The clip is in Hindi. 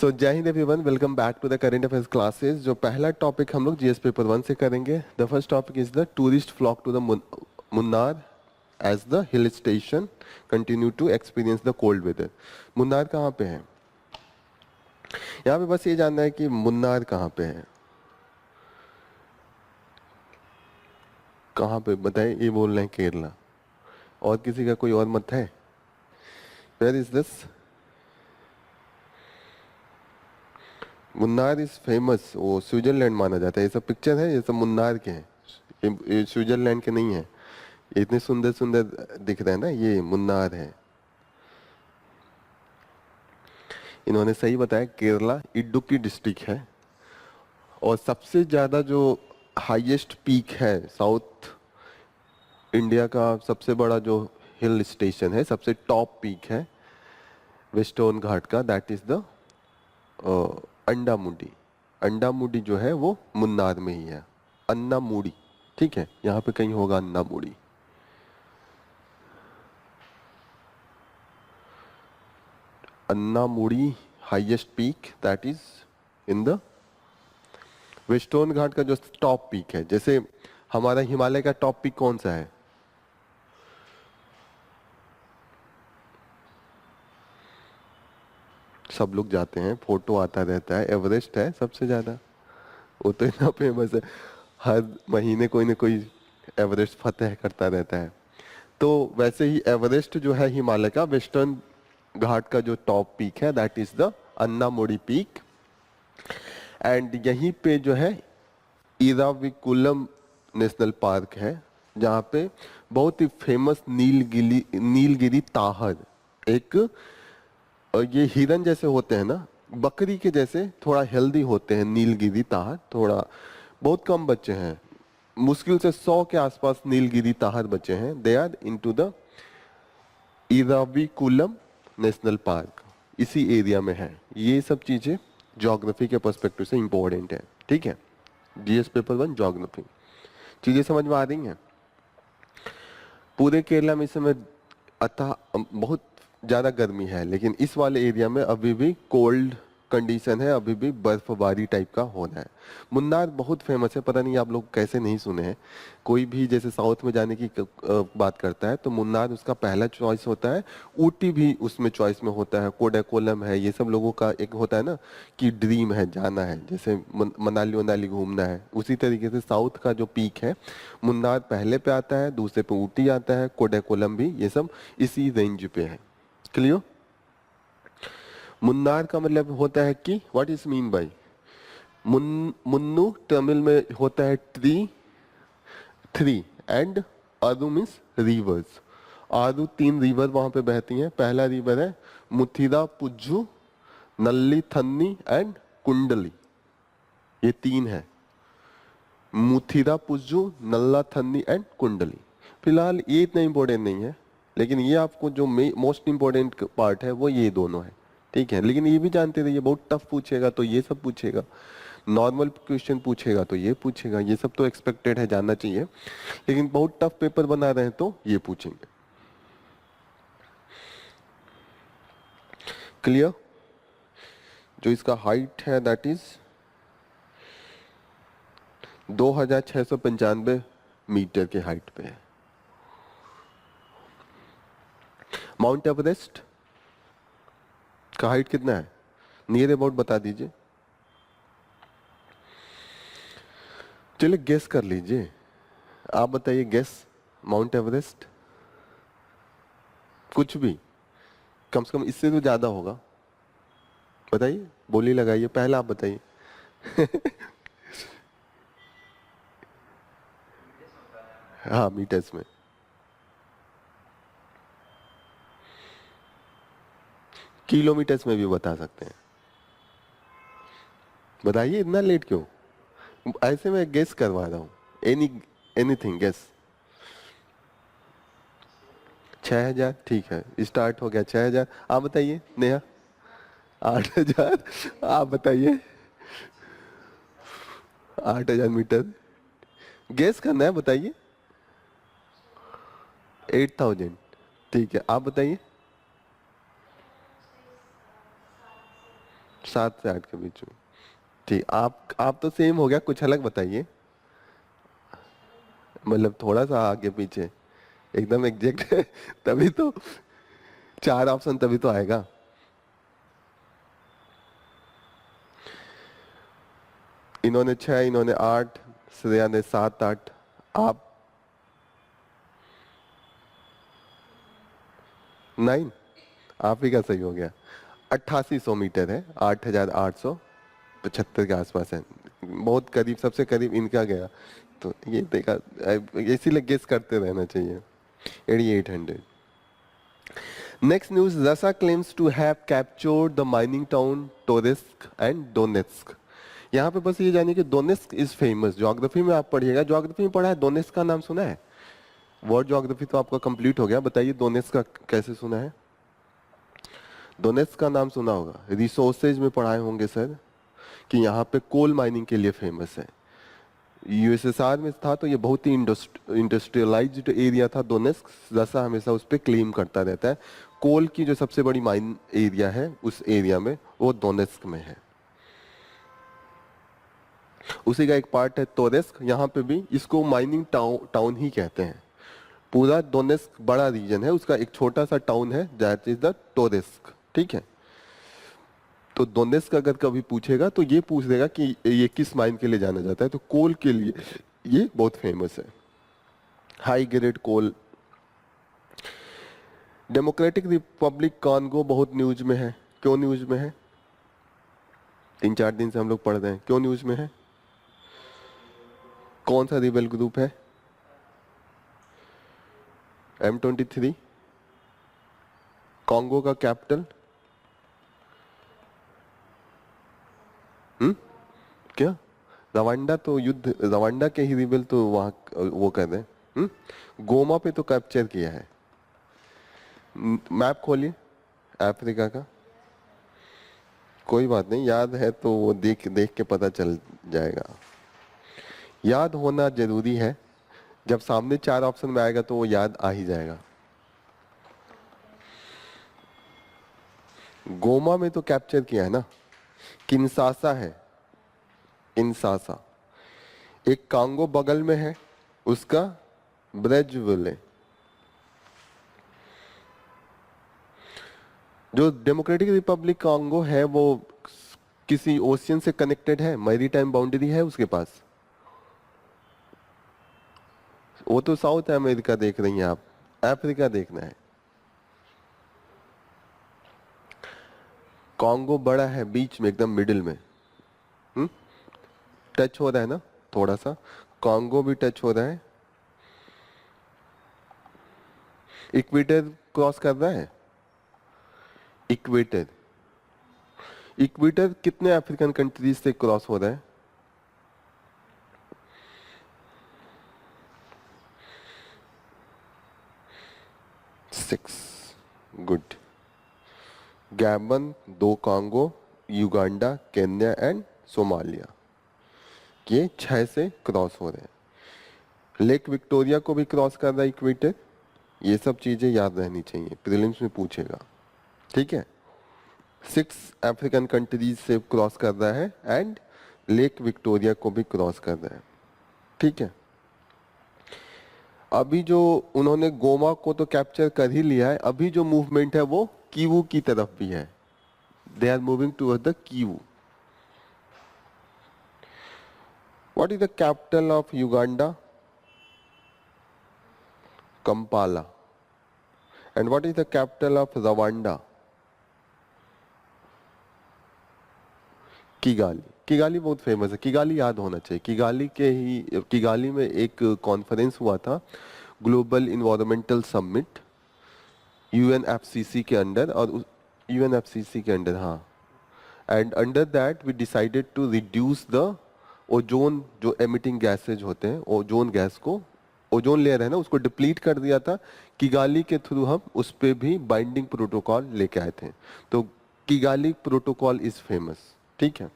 So Jai Hind everyone, welcome back to the current affairs classes. जो पहला टॉपिक हम लोग जीएस पेपर 1 से करेंगे। The first topic is the tourist flock to the Munnar as the hill station continue to experience the cold weather. Munnar कहाँ पे है? यहाँ पे बस ये जानना है कि मुन्नार कहाँ पे है, कहाँ पे बताए। ये बोल रहे हैं केरला, और किसी का कोई और मत है? Where is this? Munnar is famous, वो स्विट्जरलैंड माना जाता है। ये सब पिक्चर है, ये सब मुन्नार के हैं, ये स्विट्जरलैंड के नहीं है। ये इतने सुंदर सुंदर दिख रहे हैं ना, ये मुन्नार है। इन्होंने सही बताया, केरला इडुक्की डिस्ट्रिक्ट है। और सबसे ज्यादा जो हाईएस्ट पीक है, साउथ इंडिया का सबसे बड़ा जो हिल स्टेशन है, सबसे टॉप पीक है वेस्टर्न घाट का, दैट इज द अंडामुडी। अंडामुडी जो है वो मुन्नार में ही है। अन्नामुडी, ठीक है, यहाँ पे कहीं होगा Annamudi. Annamudi highest peak, that is in the Western Ghat का जो टॉप पीक है। जैसे हमारा हिमालय का टॉप पीक कौन सा है? सब लोग जाते हैं, फोटो आता रहता है, एवरेस्ट है सबसे ज्यादा। वो तो इतना फेमस है, हर महीने कोई ना कोई एवरेस्ट फतेह करता रहता है। तो वैसे ही एवरेस्ट जो है हिमालय का, वेस्टर्न घाट का जो टॉप पीक है, that is the Anamudi peak. And यहीं पे जो है इराविकुलम नेशनल पार्क है, जहाँ पे बहुत ही फेमस नीलगिरी ताहर, एक ये हिरन जैसे होते हैं ना, बकरी के जैसे थोड़ा हेल्दी होते हैं नीलगिरी ताहर। थोड़ा बहुत कम बच्चे हैं, मुश्किल से 100 के आसपास नीलगिरी ताहर बचे हैं। They are into the Eravikulam national park, इसी एरिया में है। ये सब चीजें ज्योग्राफी के पर्सपेक्टिव से इंपॉर्टेंट है, ठीक है। जीएस पेपर 1 ज्योग्राफी, चीजें समझ में आ रही हैं? पूरे केरला में इस समय अतः बहुत ज्यादा गर्मी है, लेकिन इस वाले एरिया में अभी भी कोल्ड कंडीशन है, अभी भी बर्फबारी टाइप का हो रहा है। मुन्नार बहुत फेमस है, पता नहीं आप लोग कैसे नहीं सुने हैं। कोई भी जैसे साउथ में जाने की बात करता है तो मुन्नार उसका पहला चॉइस होता है। ऊटी भी उसमें चॉइस में होता है, कोडाकोलम है, ये सब लोगों का एक होता है ना कि ड्रीम है, जाना है, जैसे मनाली वनाली घूमना है। उसी तरीके से साउथ का जो पीक है, मुन्नार पहले पे आता है, दूसरे पे ऊटी आता है, कोडाकोलम भी, ये सब इसी रेंज पे है। क्लियर? मुन्नार का मतलब होता है कि what is mean by munnu, Tamil में होता है tree, three, and aadu means rivers. Aadu 3 river वहां पे बहती हैं। पहला रिवर है मुथिरा पुज्जू, नल्ली थन्नी एंड कुंडली। ये 3 है, मुथिरा पुज्जू, नल्ला थन्नी एंड कुंडली। फिलहाल ये इतना इंपॉर्टेंट नहीं है, लेकिन ये आपको जो मोस्ट इंपॉर्टेंट पार्ट है वो ये दोनों है, ठीक है। लेकिन ये भी जानते रहिए, बहुत टफ पूछेगा तो ये सब पूछेगा, नॉर्मल क्वेश्चन पूछेगा तो ये पूछेगा। ये सब तो एक्सपेक्टेड है, जानना चाहिए। लेकिन बहुत टफ पेपर बना रहे हैं तो ये पूछेंगे। क्लियर? जो इसका हाइट है दैट इज 2695 मीटर के हाइट पे है। माउंट एवरेस्ट का हाइट कितना है? नियर अबाउट बता दीजिए। चलिए गेस कर लीजिए, आप बताइए गेस। माउंट एवरेस्ट कुछ भी, कम से कम इससे तो ज्यादा होगा। बताइए, बोली लगाइए, पहला आप बताइए। हाँ, मीटर्स में। किलोमीटर्स में भी बता सकते हैं। बताइए, इतना लेट क्यों? ऐसे में गेस करवा रहा हूँ। Any anything guess. 6000, ठीक है, स्टार्ट हो गया 6000। आप बताइए नेहा। 8000। आप बताइए। 8000 मीटर गेस करना है, बताइए। 8000, ठीक है, आप बताइए। 7 से 8 के बीच में। ठीक, आप तो सेम हो गया, कुछ अलग बताइए, मतलब थोड़ा सा आगे पीछे, एकदम एग्जैक्ट तभी तो 4 ऑप्शन तभी तो आएगा। इन्होंने 6, इन्होंने 8, श्रेया ने 7 8, आप 9, आप ही का सही हो गया। 8800 मीटर है, 8875 के आसपास है, बहुत करीब, सबसे करीब इनका गया। तो ये देखा, इसीलिए गेस करते रहना चाहिए। 8800। Next news, Russia claims to have captured the mining town Toretsk and Donetsk. यहाँ पे बस ये जानिए कि डोनेस्क इज फेमस, ज्योग्राफी में आप पढ़िएगा, ज्योग्राफी में पढ़ा है, डोनेस्क का नाम सुना है? वर्ड ज्योग्राफी तो आपका कंप्लीट हो गया, बताइए डोनेस्क का कैसे सुना है? डोनेस्क का नाम सुना होगा, रिसोर्सेज में पढ़ाए होंगे सर, कि यहाँ पे कोल माइनिंग के लिए फेमस है। यूएसएसआर में था तो ये बहुत ही इंडस्ट्रियलाइज्ड एरिया था डोनेस्क। रसा हमेशा उस पर क्लेम करता रहता है। कोल की जो सबसे बड़ी माइन एरिया है उस एरिया में, वो डोनेस्क में है। उसी का एक पार्ट है टोरेस्क, यहाँ पे भी इसको माइनिंग टाउन ही कहते हैं। पूरा डोनेस्क बड़ा रीजन है, उसका एक छोटा सा टाउन है दैट इज द टोरेस्क। ठीक है, तो डोनेस्क अगर कभी पूछेगा तो ये पूछ देगा कि ये किस माइन के लिए जाना जाता है, तो कोल के लिए ये बहुत फेमस है, हाई ग्रेड कोल। डेमोक्रेटिक रिपब्लिक कॉन्गो बहुत न्यूज में है, क्यों न्यूज में है? 3-4 दिन से हम लोग पढ़ रहे हैं, क्यों न्यूज में है? कौन सा रिबेल ग्रुप है? M23। कॉन्गो का कैपिटल क्या? रवांडा, तो युद्ध रवांडा के ही रिबेल तो वहां वो कर रहे हैं। गोमा पे तो कैप्चर किया है। मैप खोलिए अफ्रीका का, कोई बात नहीं, याद है तो वो देख देख के पता चल जाएगा। याद होना जरूरी है, जब सामने 4 ऑप्शन में आएगा तो वो याद आ ही जाएगा। गोमा में तो कैप्चर किया है ना, किन्सासा है, किन्सासा। एक कांगो बगल में है, उसका ब्रेजविले। जो डेमोक्रेटिक रिपब्लिक कांगो है वो किसी ओशियन से कनेक्टेड है, मैरीटाइम बाउंड्री है उसके पास? वो तो साउथ अमेरिका देख रही हैं आप, अफ्रीका देखना है। कांगो बड़ा है, बीच में एकदम मिडिल में। टच हो रहा है ना थोड़ा सा, कांगो भी टच हो रहा है। इक्वेटर क्रॉस कर रहा है, इक्वेटर। इक्वेटर कितने अफ्रीकन कंट्रीज से क्रॉस हो रहा है? Six, good. Gabon, 2 Congo, Uganda, Kenya and Somalia, ये 6 से क्रॉस हो रहे हैं। लेक विक्टोरिया को भी क्रॉस कर रहा है इक्वेटर। ये सब चीजें याद रहनी चाहिए, प्रीलिम्स में पूछेगा। ठीक है, 6 अफ्रीकन कंट्रीज से क्रॉस कर रहा है एंड लेक विक्टोरिया को भी क्रॉस कर रहा है। ठीक है, अभी जो उन्होंने गोमा को तो कैप्चर कर ही लिया है, अभी जो मूवमेंट है वो कीवू की तरफ भी है। They are moving toward the Kivu. What is the capital of Uganda? Kampala. And what is the capital of Rwanda? Kigali. Kigali बहुत फेमस है, किगाली याद होना चाहिए। किगाली में एक कॉन्फ्रेंस हुआ था, ग्लोबल इन्वायरमेंटल समिट, यूएनएफसीसी के अंडर, और यूएनएफसीसी के अंडर, हाँ। And under that we decided to reduce the ozone, जो एमिटिंग गैसेज होते हैं, ओजोन गैस को, ओजोन लेयर है ना, उसको डिप्लीट कर दिया था। किगाली के थ्रू हम उस पे भी बाइंडिंग प्रोटोकॉल लेके आए थे, तो किगाली प्रोटोकॉल इज फेमस। ठीक है।